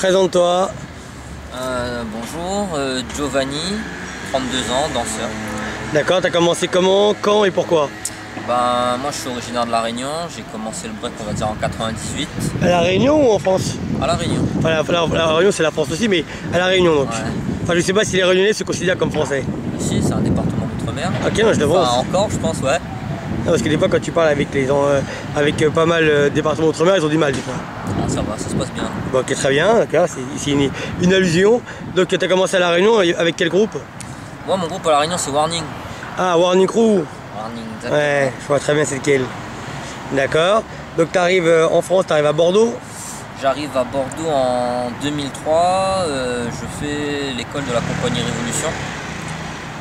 Présente-toi. Bonjour, Giovanni, 32 ans, danseur. D'accord, t'as commencé comment, quand et pourquoi? Moi je suis originaire de La Réunion, j'ai commencé le break on va dire en 98. À La Réunion ou en France? À La Réunion. Enfin, la Réunion c'est la France aussi, mais à La Réunion donc. Ouais. Enfin je sais pas si les Réunionnais se considèrent comme français. Si, c'est un département d'outre-mer. Ok, non, je devance. Enfin, encore je pense, ouais. Non, parce que des fois quand tu parles avec les gens, avec pas mal de départements d'outre-mer, ils ont du mal des fois. Ah, ça va, ça se passe bien. Bon, ok, très bien, d'accord, c'est une allusion. Donc tu as commencé à La Réunion avec quel groupe? Moi mon groupe à La Réunion c'est Warning. Ah, Warning Crew. Warning, exactement. Ouais, je vois très bien c'est lequel. D'accord. Donc tu arrives en France, tu arrives à Bordeaux. J'arrive à Bordeaux en 2003, je fais l'école de la compagnie Révolution.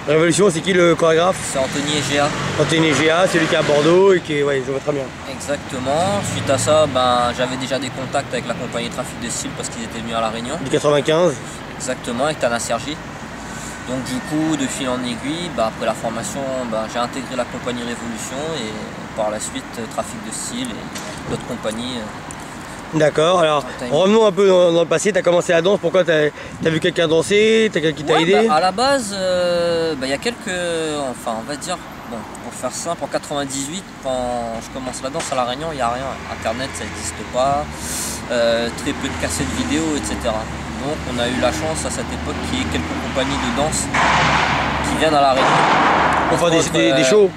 Révolution, c'est qui le chorégraphe? C'est Anthony Egea. Anthony Egea, c'est lui qui est à Bordeaux et qui, ouais, je vois très bien. Exactement. Suite à ça, j'avais déjà des contacts avec la compagnie Trafic de Style parce qu'ils étaient venus à La Réunion. Du 95. Exactement, avec Tana Sergi. Donc du coup, de fil en aiguille, après la formation, j'ai intégré la compagnie Révolution et par la suite Trafic de Style et d'autres compagnies. D'accord, alors revenons un peu dans le passé, tu as commencé la danse, pourquoi tu as vu quelqu'un danser, t'as quelqu'un qui t'a aidé? À la base, il y a quelques, enfin on va dire, pour faire simple, en 98, quand je commence la danse à La Réunion, il n'y a rien, internet ça n'existe pas, très peu de cassettes vidéo, etc. Donc on a eu la chance à cette époque qu'il y ait quelques compagnies de danse qui viennent à La Réunion. Enfin des shows?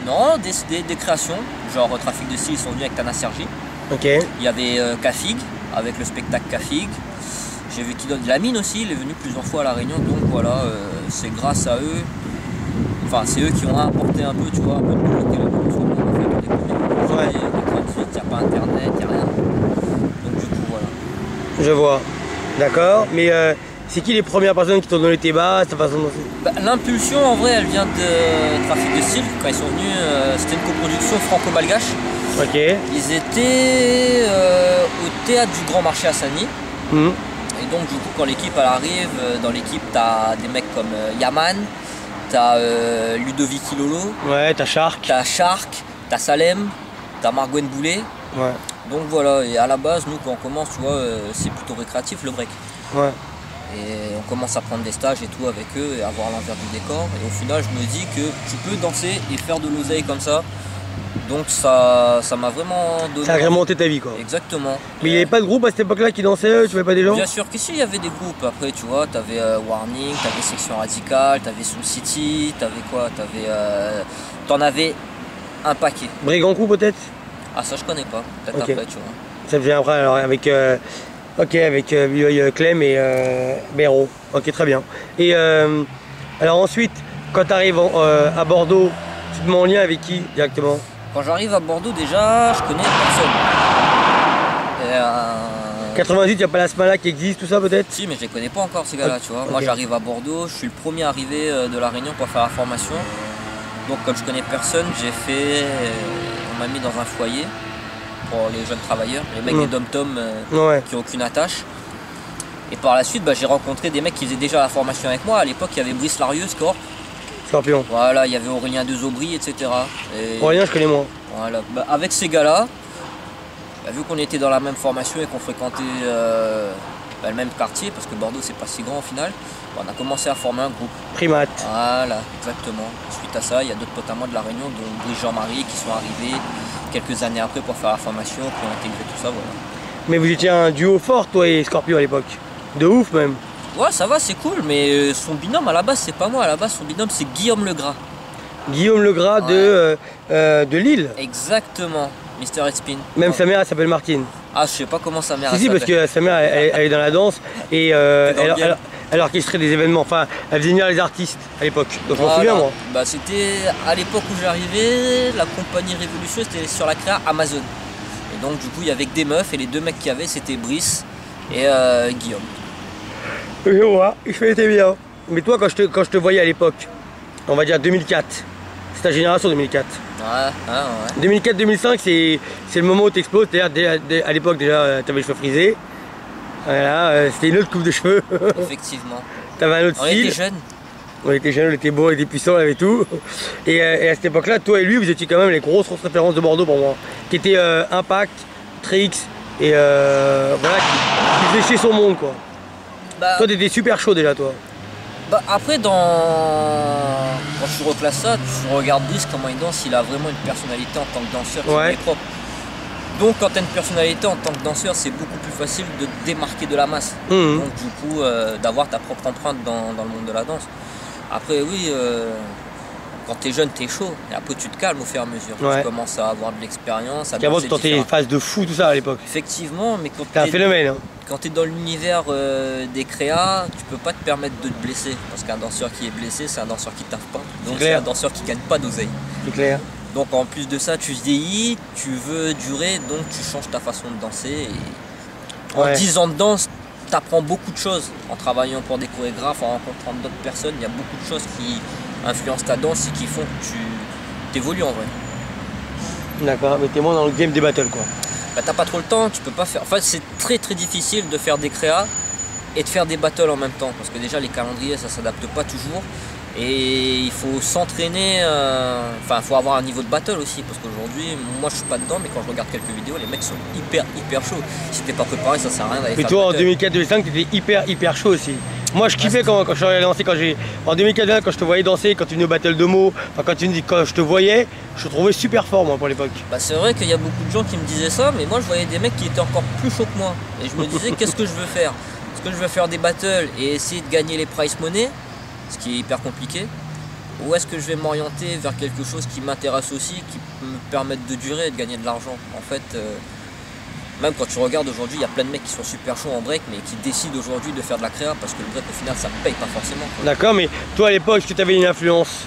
Non, des créations, genre Trafic de Style, ils sont venus avec Tana Sergi. Ok. Il y avait Kafig, avec le spectacle Kafig. J'ai vu qui donne la mine aussi, il est venu plusieurs fois à La Réunion, donc voilà, c'est grâce à eux, enfin c'est eux qui ont apporté un peu, tu vois, un peu de bloquer la production qu'on a fait dans les premiers. Ouais. Il n'y a pas internet, il n'y a rien. Donc du coup voilà. Je vois. D'accord, mais c'est qui les premières personnes qui t'ont donné tes bases, ta façon de danser? L'impulsion en vrai elle vient de Trafic de Style, quand ils sont venus, c'était une coproduction franco-malgache. Ok. Ils étaient au théâtre du Grand Marché à Saint-Denis. Et donc du coup quand l'équipe elle arrive, dans l'équipe t'as des mecs comme Yaman, t'as Ludovic Ilolo, ouais, t'as Shark, t'as Salem, t'as Margwen Boulet. Ouais. Donc voilà, et à la base nous quand on commence tu vois c'est plutôt récréatif le break. Ouais. Et on commence à prendre des stages et tout avec eux et à voir l'envers du décor. Et au final je me dis que tu peux danser et faire de l'oseille comme ça. Donc ça m'a vraiment donné... Ça a agrémenté ta vie quoi. Exactement. Mais il n'y avait pas de groupe à cette époque-là qui dansait, tu voyais pas des gens? Bien sûr que si, il y avait des groupes. Après tu vois, t'avais Warning, t'avais Section Radicale, t'avais Soul City, t'avais quoi? T'en avais un paquet. Brigand Crew peut-être? Ah ça je connais pas, peut-être okay. Après tu vois. Ça vient après alors avec... ok, avec Clem et Béraud. Ok, très bien. Et alors ensuite, quand tu arrives à Bordeaux, tu te mets en lien avec qui directement? Quand j'arrive à Bordeaux, déjà, je connais personne. 98, il n'y a pas la Smala qui existe, tout ça peut-être? Si, mais je les connais pas encore ces gars-là, tu vois. Okay. Moi j'arrive à Bordeaux, je suis le premier arrivé de La Réunion pour faire la formation. Donc comme je connais personne, on m'a mis dans un foyer pour les jeunes travailleurs, les mecs des dom-tom qui n'ont aucune attache. Et par la suite, j'ai rencontré des mecs qui faisaient déjà la formation avec moi. À l'époque, il y avait Brice Larieux, Scorpion. Voilà, il y avait Aurélien Dezobry, etc. Et Aurélien, je connais moins. Voilà, avec ces gars-là, vu qu'on était dans la même formation et qu'on fréquentait le même quartier, parce que Bordeaux c'est pas si grand au final, on a commencé à former un groupe. Primate. Voilà, exactement. Suite à ça, il y a d'autres potes à moi de La Réunion, dont Brice Jean-Marie, qui sont arrivés quelques années après pour faire la formation, qui ont intégré tout ça, voilà. Mais vous étiez un duo fort, toi et Scorpion à l'époque. De ouf même. Ouais, ça va, c'est cool, mais son binôme à la base, c'est pas moi. À la base, son binôme, c'est Guillaume Legras. Guillaume Legras de Lille. Exactement, Mr. Spin. Même sa mère, elle s'appelle Martine. Ah, je sais pas comment sa mère s'appelle. Si, parce que sa mère, elle est dans la danse et elle orchestrait des événements. Enfin, elle faisait venir les artistes à l'époque. Donc je m'en souviens, moi. C'était à l'époque où j'arrivais, la compagnie Révolution, c'était sur la créa Amazon. Et donc, du coup, il y avait que des meufs et les deux mecs qu'il y avait, c'était Brice et Guillaume. Je vois, je était bien. Mais toi, quand je te voyais à l'époque, on va dire 2004, c'est ta génération 2004. Ouais. 2004-2005, c'est le moment où tu exploses. À l'époque, déjà, tu avais les cheveux frisés. Voilà, c'était une autre coupe de cheveux. Effectivement. Tu avais un autre style. On était jeunes. On était jeunes, on était beaux, on était puissants, on avait tout. Et à cette époque-là, toi et lui, vous étiez quand même les grosses références de Bordeaux pour moi. Qui étaient Impact, Trix, et voilà, qui faisait chier son monde quoi. Bah, Toi t'étais super chaud déjà toi. bah, après, quand tu reclasses ça, tu regardes Brice comment il danse, il a vraiment une personnalité en tant que danseur qui Ouais. est propre. Donc quand tu as une personnalité en tant que danseur, c'est beaucoup plus facile de te démarquer de la masse. Mhm. Donc du coup, d'avoir ta propre empreinte dans le monde de la danse. Après oui, quand tu es jeune, tu es chaud. Et après tu te calmes au fur et à mesure. Ouais. Tu commences à avoir de l'expérience. Qu'avant tu tentais des phases de fou tout ça à l'époque. Effectivement, mais quand T'es un tu es phénomène hein. quand tu es dans l'univers des créas, tu peux pas te permettre de te blesser. Parce qu'un danseur qui est blessé, c'est un danseur qui taffe pas. Donc c'est un danseur qui gagne pas d'oseille. C'est clair. Donc en plus de ça, tu vieillis, tu veux durer, donc tu changes ta façon de danser. Et en 10 ans de danse, tu apprends beaucoup de choses. En travaillant pour des chorégraphes, en rencontrant d'autres personnes, il y a beaucoup de choses qui influencent ta danse et qui font que tu évolues en vrai. D'accord, mais t'es moins dans le game des battles quoi. Bah, t'as pas trop le temps, tu peux pas faire. Enfin, c'est très très difficile de faire des créas et de faire des battles en même temps. Parce que déjà, les calendriers, ça s'adapte pas toujours. Et il faut s'entraîner, enfin il faut avoir un niveau de battle aussi, parce qu'aujourd'hui, moi je suis pas dedans, mais quand je regarde quelques vidéos, les mecs sont hyper chauds. Si t'es pas préparé, ça sert à rien d'aller faire. Mais toi en 2004-2005, t'étais hyper chaud aussi. Moi je kiffais quand je suis allé danser, en 2004 quand je te voyais danser, quand tu venais au battle de mots, enfin quand je te voyais, je te trouvais super fort moi pour l'époque. Bah c'est vrai qu'il y a beaucoup de gens qui me disaient ça, mais moi je voyais des mecs qui étaient encore plus chauds que moi. Et je me disais qu'est-ce que je veux faire? Est-ce que je veux faire des battles et essayer de gagner les prize money, ce qui est hyper compliqué, ou est-ce que je vais m'orienter vers quelque chose qui m'intéresse aussi, qui me permette de durer et de gagner de l'argent? En fait, même quand tu regardes aujourd'hui, il y a plein de mecs qui sont super chauds en break, mais qui décident aujourd'hui de faire de la créa parce que le break au final ça me paye pas forcément. D'accord, mais toi à l'époque, est-ce que tu avais une influence?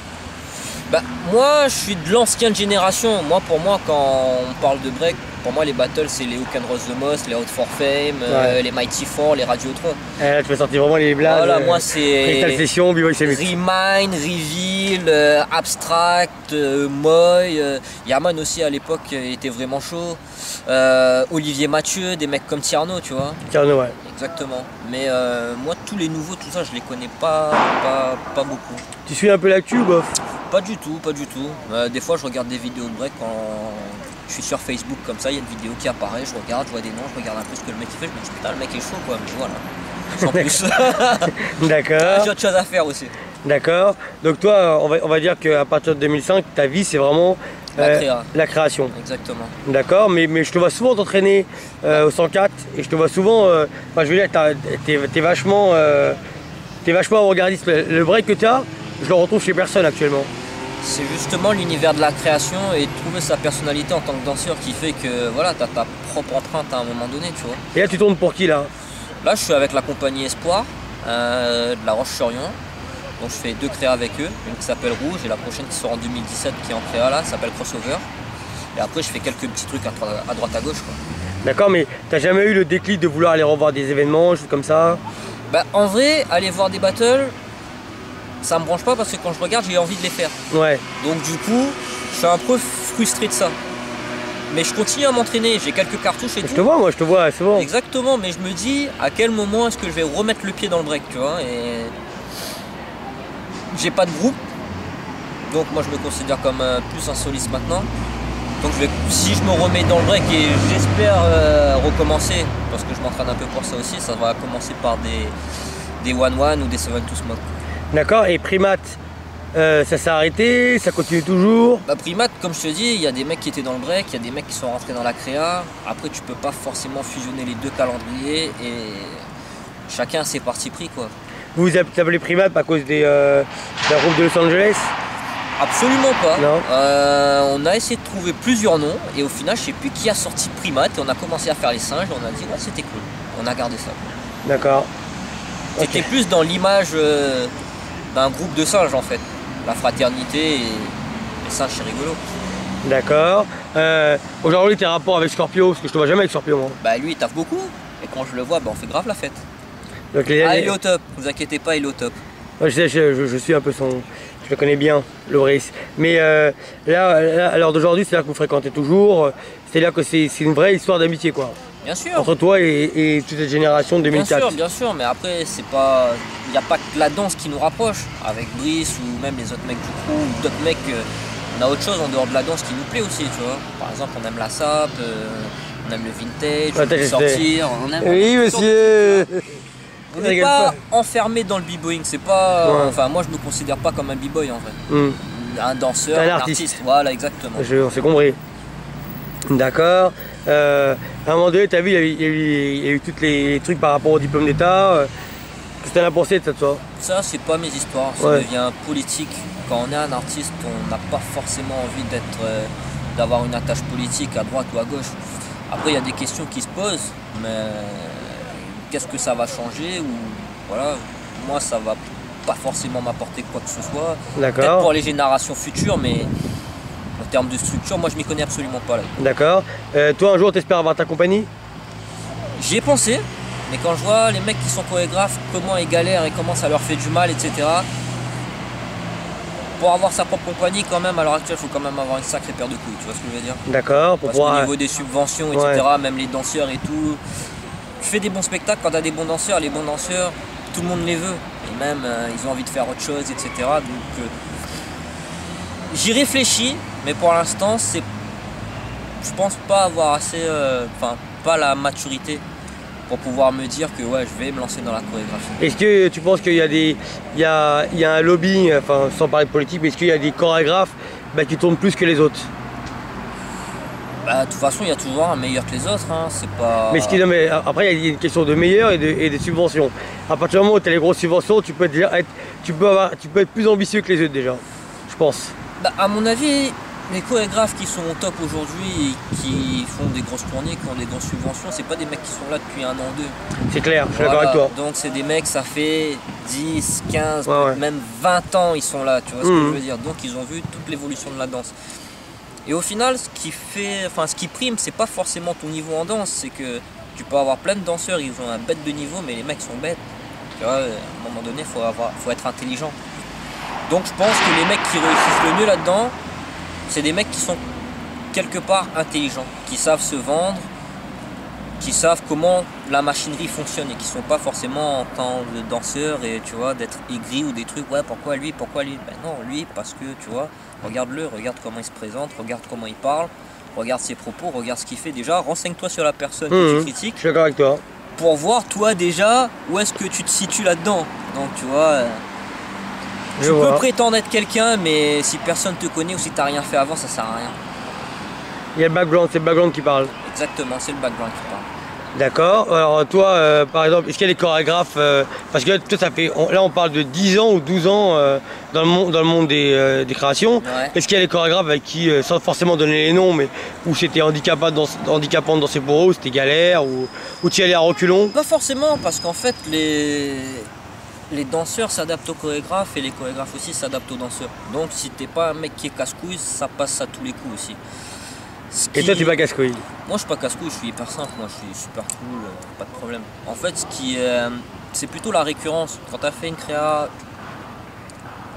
Bah, moi je suis de l'ancienne génération. Moi, pour moi, quand on parle de break, pour moi les battles c'est les Hook and Rose the Most, les Out for Fame, les Mighty Four, les Radiotron. Là tu fais sortir vraiment les blagues. Voilà, moi c'est Crystal Session, B-Boy Summit. Remind, Reveal, Abstract, Moy, Yaman aussi à l'époque était vraiment chaud. Olivier Mathieu, des mecs comme Tierno, tu vois. Tierno, ouais. Exactement. Mais moi tous les nouveaux, tout ça je les connais pas beaucoup. Tu suis un peu l'actu ou bof? Pas du tout, pas du tout. Des fois je regarde des vidéos de break quand je suis sur Facebook comme ça, il y a une vidéo qui apparaît, je regarde, je vois des noms, je regarde un peu ce que le mec fait, je me dis putain le mec est chaud quoi, mais voilà. Sans plus. D'accord. J'ai autre chose à faire aussi. D'accord. Donc toi, on va dire qu'à partir de 2005, ta vie c'est vraiment la création. Exactement. D'accord, mais je te vois souvent t'entraîner au 104 et je te vois souvent, je veux dire, t'es vachement avant-gardiste. Le break que tu as, je le retrouve chez personne actuellement. C'est justement l'univers de la création et de trouver sa personnalité en tant que danseur qui fait que voilà, tu as ta propre empreinte à un moment donné, tu vois. Et là tu tournes pour qui là? Là je suis avec la compagnie Espoir de La Roche-sur-Yon. Donc je fais 2 créas avec eux, une qui s'appelle Rouge et la prochaine qui sort en 2017 qui est en créa là, s'appelle Crossover. Et après je fais quelques petits trucs à droite à gauche quoi. D'accord, mais t'as jamais eu le déclic de vouloir aller revoir des événements, choses comme ça? Bah en vrai, aller voir des battles, ça me branche pas parce que quand je regarde j'ai envie de les faire. Ouais. Donc du coup, je suis un peu frustré de ça. Mais je continue à m'entraîner, j'ai quelques cartouches et tout. Je te vois, moi je te vois souvent. Exactement, mais je me dis à quel moment est-ce que je vais remettre le pied dans le break, tu vois. Et j'ai pas de groupe, donc moi je me considère comme plus un soliste maintenant. Donc si je me remets dans le break et j'espère recommencer, parce que je m'entraîne un peu pour ça aussi, ça va commencer par des 1-1 ou des 7 to smoke. D'accord, et Primate, ça s'est arrêté, ça continue toujours? Bah Primate, comme je te dis, il y a des mecs qui étaient dans le break, il y a des mecs qui sont rentrés dans la créa. Après tu peux pas forcément fusionner les deux calendriers et chacun a ses partis pris quoi. Vous vous appelez Primate à cause d'un groupe de Los Angeles? Absolument pas. Non. On a essayé de trouver plusieurs noms et au final je sais plus qui a sorti Primate et on a commencé à faire les singes et on a dit ouais c'était cool. On a gardé ça. D'accord. C'était plus dans l'image d'un groupe de singes en fait. La fraternité et les singes c'est rigolo. D'accord. Aujourd'hui tes rapports avec Scorpio, parce que je te vois jamais avec Scorpio moi. Bah lui il taffe beaucoup et quand je le vois bah, on fait grave la fête. Donc, il est au top, vous inquiétez pas, il est au top. Ouais, je suis un peu son... Je le connais bien, le Brice. Mais là, à l'heure d'aujourd'hui, c'est là que vous fréquentez toujours. C'est là que c'est une vraie histoire d'amitié, quoi. Bien sûr. Entre toi et toute cette génération de 2004. Bien sûr, mais après, c'est pas... Il n'y a pas que la danse qui nous rapproche. Avec Brice ou même les autres mecs du crew, ou d'autres mecs, on a autre chose en dehors de la danse qui nous plaît aussi, tu vois. Par exemple, on aime la SAP, On aime le vintage, Ouais, on aime sortir, on aime... Oui, monsieur. On n'est pas enfermé dans le b-boying, c'est pas... Ouais. Enfin, moi je me considère pas comme un b-boy en vrai. Un danseur, un un artiste. artiste. Voilà, exactement. On s'est compris. D'accord. À un moment donné, tu as vu, il y a eu tous les trucs par rapport au diplôme d'État. Qu'est-ce que tu en as pensé de ça, toi? Ça, c'est pas mes histoires, ça devient politique. Quand on est un artiste, on n'a pas forcément envie d'avoir une attache politique à droite ou à gauche. Après, il y a des questions qui se posent, mais qu'est-ce que ça va changer ou voilà, moi, ça va pas forcément m'apporter quoi que ce soit. Peut-être pour les générations futures, mais en termes de structure, moi, je m'y connais absolument pas là. D'accord. Toi, un jour, tu espères avoir ta compagnie? J'y ai pensé. Mais quand je vois les mecs qui sont chorégraphes, comment ils galèrent et comment ça leur fait du mal, etc. Pour avoir sa propre compagnie, quand même, à l'heure actuelle, il faut quand même avoir une sacrée paire de couilles, tu vois ce que je veux dire? D'accord. Parce qu'au niveau des subventions, etc., même les danseurs et tout, tu fais des bons spectacles quand tu as des bons danseurs, les bons danseurs, tout le monde les veut. Et même, ils ont envie de faire autre chose, etc. Donc, j'y réfléchis, mais pour l'instant, je pense pas avoir assez, pas la maturité pour pouvoir me dire que ouais, je vais me lancer dans la chorégraphie. Est-ce que tu penses qu'il y a il y a un lobby, enfin sans parler de politique, mais est-ce qu'il y a des chorégraphes qui tournent plus que les autres? De toute façon, il y a toujours un meilleur que les autres, hein, c'est pas... Mais après, il y a une question de meilleur et des subventions. À partir du moment où tu as les grosses subventions, tu peux être plus ambitieux que les autres déjà, je pense. À mon avis, les chorégraphes qui sont au top aujourd'hui et qui font des grosses tournées, qui ont des grosses subventions, c'est pas des mecs qui sont là depuis 1 an ou 2. C'est clair, je suis d'accord avec toi. Donc c'est des mecs, ça fait 10, 15, même 20 ans ils sont là, tu vois ce que je veux dire. Donc ils ont vu toute l'évolution de la danse. Et au final, ce qui prime, c'est pas forcément ton niveau en danse, c'est que tu peux avoir plein de danseurs, ils ont un bête de niveau, mais les mecs sont bêtes. Tu vois, à un moment donné, faut être intelligent. Donc je pense que les mecs qui réussissent le mieux là-dedans, c'est des mecs qui sont quelque part intelligents, qui savent se vendre, qui savent comment la machinerie fonctionne et qui sont pas forcément en tant que danseur et tu vois d'être aigri ou des trucs, ouais pourquoi lui, ben non lui parce que tu vois, regarde-le, regarde comment il se présente, regarde comment il parle, regarde ses propos, regarde ce qu'il fait déjà, renseigne-toi sur la personne que tu critiques. Je suis d'accord avec toi. Pour voir toi déjà où est-ce que tu te situes là-dedans. Donc tu vois... Tu peux prétendre être quelqu'un, mais si personne te connaît ou si t'as rien fait avant, ça sert à rien. Il y a le background, c'est le background qui parle. Exactement, c'est le background qui parle. D'accord. Alors toi, par exemple, est-ce qu'il y a des chorégraphes, parce que toi, ça fait, là on parle de 10 ans ou 12 ans dans le monde des créations. Ouais. Est-ce qu'il y a des chorégraphes avec qui, sans forcément donner les noms, mais où c'était handicapant de danser pour eux, c'était galère, ou tu y allais à reculons? Pas forcément, parce qu'en fait, les danseurs s'adaptent aux chorégraphes et les chorégraphes aussi s'adaptent aux danseurs. Donc si t'es pas un mec qui est casse-couille, ça passe à tous les coups aussi. Et toi, tu es pas casse-couille? Moi, je suis pas casse-couille, je suis hyper simple, moi, je suis super cool, pas de problème. En fait, c'est plutôt la récurrence. Quand tu as fait une créa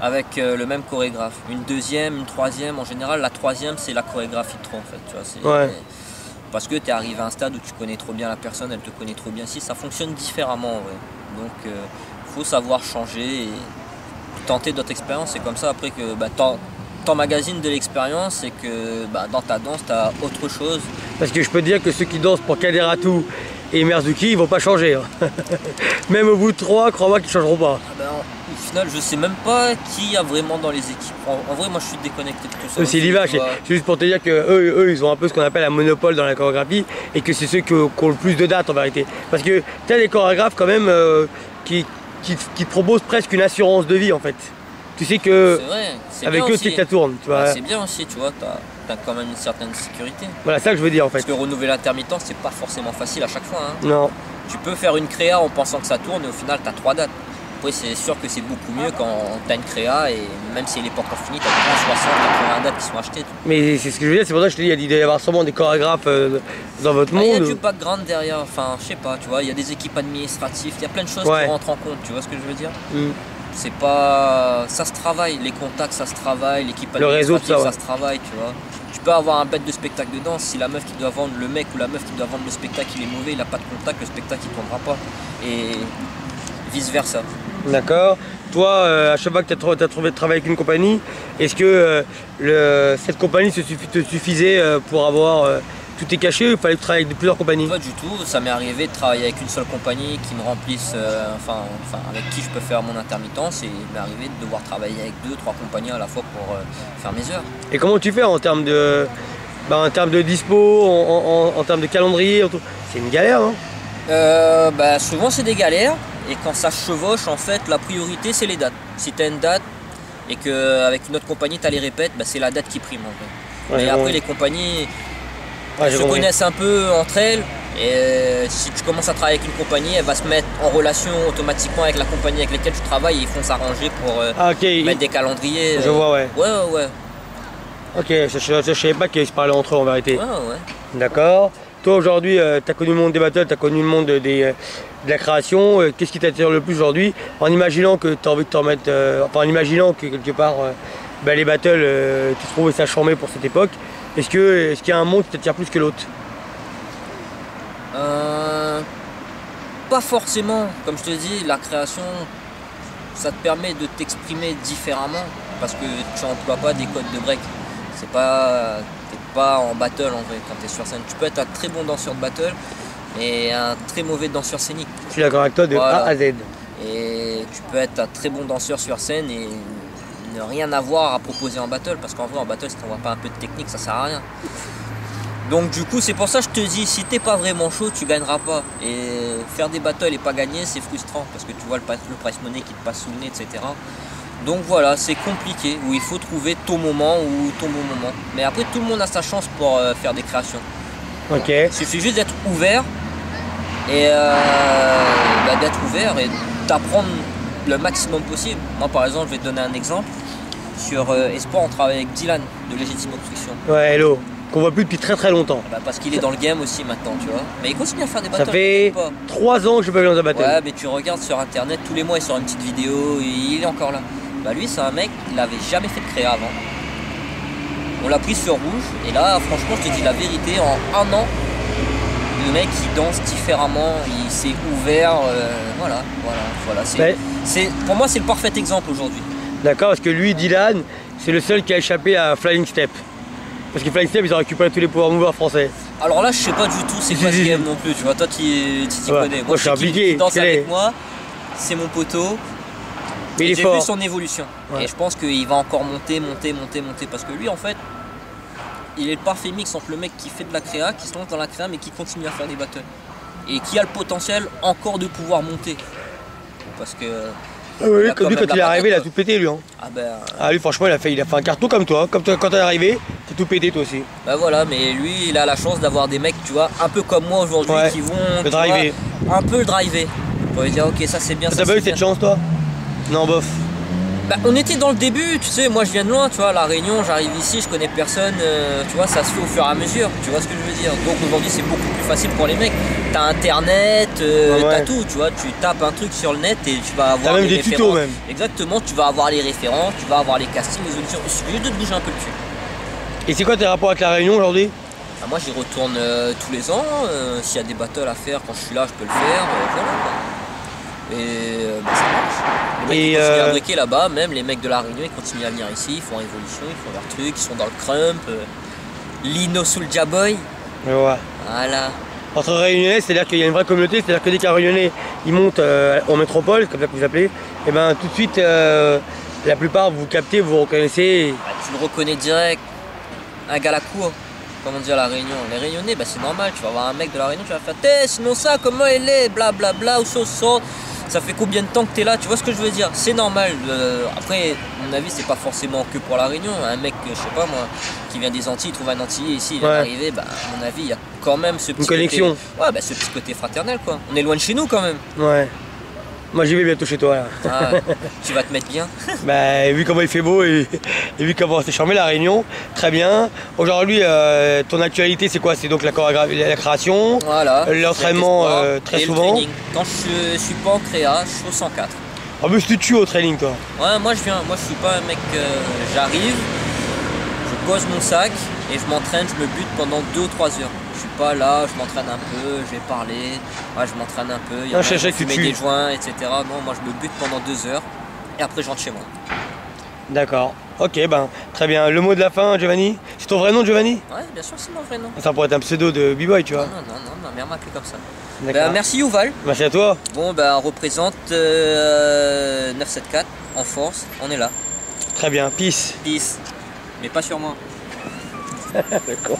avec le même chorégraphe, une deuxième, une troisième, en général, la troisième, c'est la chorégraphie de trop, en fait. Tu vois, parce que tu es arrivé à un stade où tu connais trop bien la personne, elle te connaît trop bien. Si ça fonctionne différemment, en vrai. Donc, faut savoir changer et tenter d'autres expériences. C'est comme ça, après que t'emmagasines de l'expérience et que dans ta danse, tu as autre chose. Parce que je peux te dire que ceux qui dansent pour Kaderatou et Merzuki, ils vont pas changer. Hein. Même au bout de 3, crois-moi qu'ils changeront pas. Au final, je sais même pas qui y a vraiment dans les équipes. En vrai, moi, je suis déconnecté de tout ça. C'est l'image. C'est juste pour te dire que eux, ils ont un peu ce qu'on appelle un monopole dans la chorégraphie et que c'est ceux qui ont le plus de dates en vérité. Parce que tu as des chorégraphes quand même qui te proposent presque une assurance de vie en fait. Tu sais que avec eux, tu sais que ça tourne. C'est bien aussi, tu vois, t'as quand même une certaine sécurité. Voilà, c'est ça que je veux dire en fait. Parce que renouveler l'intermittence, c'est pas forcément facile à chaque fois. Hein. Non. Tu peux faire une créa en pensant que ça tourne et au final, t'as 3 dates. Après, c'est sûr que c'est beaucoup mieux quand t'as une créa et même si elle n'est pas encore finie, t'as 60, 80 dates qui sont achetées. Mais c'est ce que je veux dire, c'est pour ça que je te dis, il doit y avoir sûrement des chorégraphes dans votre monde. Il y a du background derrière, enfin, je sais pas, tu vois, il y a des équipes administratives, il y a plein de choses qui rentrent en compte, tu vois ce que je veux dire? C'est pas... ça se travaille, les contacts ça se travaille, l'équipe administrative ça se travaille, tu vois. Tu peux avoir un bête de spectacle de danse, si la meuf qui doit vendre le mec ou la meuf qui doit vendre le spectacle il est mauvais, il a pas de contact, le spectacle il tournera pas. Et vice versa. D'accord. Toi, à chaque fois que tu as trouvé de travailler avec une compagnie, est-ce que cette compagnie te suffisait pour avoir tout est caché ou il fallait que tu travailles avec plusieurs compagnies? Pas du tout, ça m'est arrivé de travailler avec une seule compagnie qui me remplisse, avec qui je peux faire mon intermittence, et il m'est arrivé de devoir travailler avec 2-3 compagnies à la fois pour faire mes heures. Et comment tu fais en termes de, dispo, en termes de calendrier? C'est une galère, non? Souvent c'est des galères, et quand ça chevauche, en fait, la priorité c'est les dates. Si tu as une date et qu'avec une autre compagnie tu as les répètes, c'est la date qui prime en fait. Ouais, et après les compagnies se connaissent un peu entre elles, et si tu commences à travailler avec une compagnie, elle va se mettre en relation automatiquement avec la compagnie avec laquelle tu travailles, et ils font s'arranger pour mettre des calendriers. Je vois, ouais. Ouais. Ok, je savais pas qu'ils se parlaient entre eux en vérité. Ouais. D'accord. Toi aujourd'hui, tu as connu le monde des battles, tu as connu le monde de la création. Qu'est-ce qui t'attire le plus aujourd'hui? En imaginant que tu as envie de t'en mettre. En imaginant que quelque part les battles, tu trouvais ça charmé pour cette époque. Est-ce qu'il y a un monde qui t'attire plus que l'autre? Pas forcément. Comme je te dis, la création, ça te permet de t'exprimer différemment, parce que tu n'emploies pas des codes de break. T'es pas en battle en vrai quand tu es sur scène. Tu peux être un très bon danseur de battle et un très mauvais danseur scénique. Je suis d'accord avec toi de A à Z. Et tu peux être un très bon danseur sur scène et ne rien avoir à proposer en battle, parce qu'en vrai en battle si tu n'envoies pas un peu de technique, ça sert à rien. Donc du coup c'est pour ça que je te dis, si t'es pas vraiment chaud, tu gagneras pas. Et faire des battles et pas gagner, c'est frustrant, parce que tu vois le price money qui te passe sous le nez, etc. Donc voilà, c'est compliqué, où il faut trouver ton moment ou ton bon moment. Mais après tout le monde a sa chance pour faire des créations. Ok. Il suffit juste d'être ouvert et d'apprendre le maximum possible. Moi par exemple, je vais te donner un exemple. Sur Espoir, on travaille avec Dylan de Légitime Obstruction. Ouais, hello. Qu'on voit plus depuis très très longtemps. Parce qu'il est dans le game aussi maintenant, tu vois. Mais il continue à faire des battles. Ça fait 3 ans que je peux aller dans un battle. Ouais, mais tu regardes sur internet, tous les mois il sort une petite vidéo et il est encore là. Lui c'est un mec, il avait jamais fait de créa avant. On l'a pris sur rouge, et là franchement je te dis la vérité, en 1 an, le mec il danse différemment, il s'est ouvert, voilà. Pour moi c'est le parfait exemple aujourd'hui. D'accord, parce que lui, Dylan, c'est le seul qui a échappé à Flying Step. Parce que Flying Step, ils ont récupéré tous les pouvoirs movers français. Alors là je sais pas du tout c'est quoi ce game non plus, tu vois, toi tu t'y connais. Moi je suis impliqué. Qui danse avec moi, c'est mon poteau. J'ai vu son évolution, et je pense qu'il va encore monter, parce que lui en fait, il est le parfait mix entre le mec qui fait de la créa, qui se lance dans la créa mais qui continue à faire des battles, et qui a le potentiel encore de pouvoir monter, parce que... Oui, comme lui quand il est arrivé, il a tout pété lui. Lui franchement il a fait un carton comme toi quand t'es arrivé, t'as tout pété toi aussi. Voilà, mais lui il a la chance d'avoir des mecs, tu vois, un peu comme moi aujourd'hui, qui vont un peu le driver, pour lui dire ok ça c'est bien. T'as pas eu cette chance toi? Non, bof. On était dans le début, tu sais, moi je viens de loin, tu vois, La Réunion, j'arrive ici, je connais personne, tu vois, ça se fait au fur et à mesure, tu vois ce que je veux dire. Donc aujourd'hui c'est beaucoup plus facile pour les mecs. T'as internet, t'as tout, tu vois, tu tapes un truc sur le net et tu vas avoir les références. T'as même des tutos même. Exactement, tu vas avoir les références, tu vas avoir les castings, les auditions, il suffit juste de te bouger un peu le cul. Et c'est quoi tes rapports avec La Réunion aujourd'hui? Moi j'y retourne tous les ans, s'il y a des battles à faire, quand je suis là je peux le faire, voilà. Et ça marche. Les mecs ils continuent à briquer là-bas, même les mecs de La Réunion ils continuent à venir ici, ils font Révolution, ils font leurs trucs, ils sont dans le crump, Lino Soulja Boy. Ouais. Voilà. Entre Réunionnais, c'est-à-dire qu'il y a une vraie communauté, c'est-à-dire que dès qu'un Réunionnais il monte en métropole, comme ça que vous appelez, et ben tout de suite la plupart vous captez, vous reconnaissez. Tu le reconnais direct, un gars à la cour. Comme on dit à La Réunion, les Réunionnais, c'est normal, tu vas voir un mec de La Réunion, tu vas faire sinon ça, comment elle est, blablabla, ou ça fait combien de temps que t'es là, tu vois ce que je veux dire, c'est normal. Après, à mon avis, c'est pas forcément que pour La Réunion, un mec, je sais pas moi, qui vient des Antilles, il trouve un Antillais ici, il vient d'arriver, à mon avis, il y a quand même ce petit connexion. Côté, ce petit côté fraternel quoi, on est loin de chez nous quand même. Ouais. Moi j'y vais bientôt chez toi là. Tu vas te mettre bien. Vu comment il fait beau et vu comment c'est charmé La Réunion, très bien. Aujourd'hui ton actualité c'est quoi? C'est donc la création, l'entraînement très souvent. Le training. Quand je suis pas en créa, je suis au 104. En plus tu tues au training toi. Ouais, moi je suis pas un mec, j'arrive, je pose mon sac et je m'entraîne, je me bute pendant 2 ou 3 heures. Je suis pas là, je m'entraîne un peu, je vais parler, je m'entraîne un peu, il y a fumer des joints, etc. Non, moi je me bute pendant 2 heures et après je rentre chez moi. D'accord. Ok, ben très bien. Le mot de la fin, Giovanni. C'est ton vrai nom, Giovanni? Ouais, bien sûr, c'est mon vrai nom. Ça pourrait être un pseudo de B-Boy, tu vois. Non, ma mère m'a appelé comme ça. D'accord. Merci Youval. Merci à toi. Bon, on représente 974 en force, on est là. Très bien, peace. Peace. Mais pas sur moi. D'accord.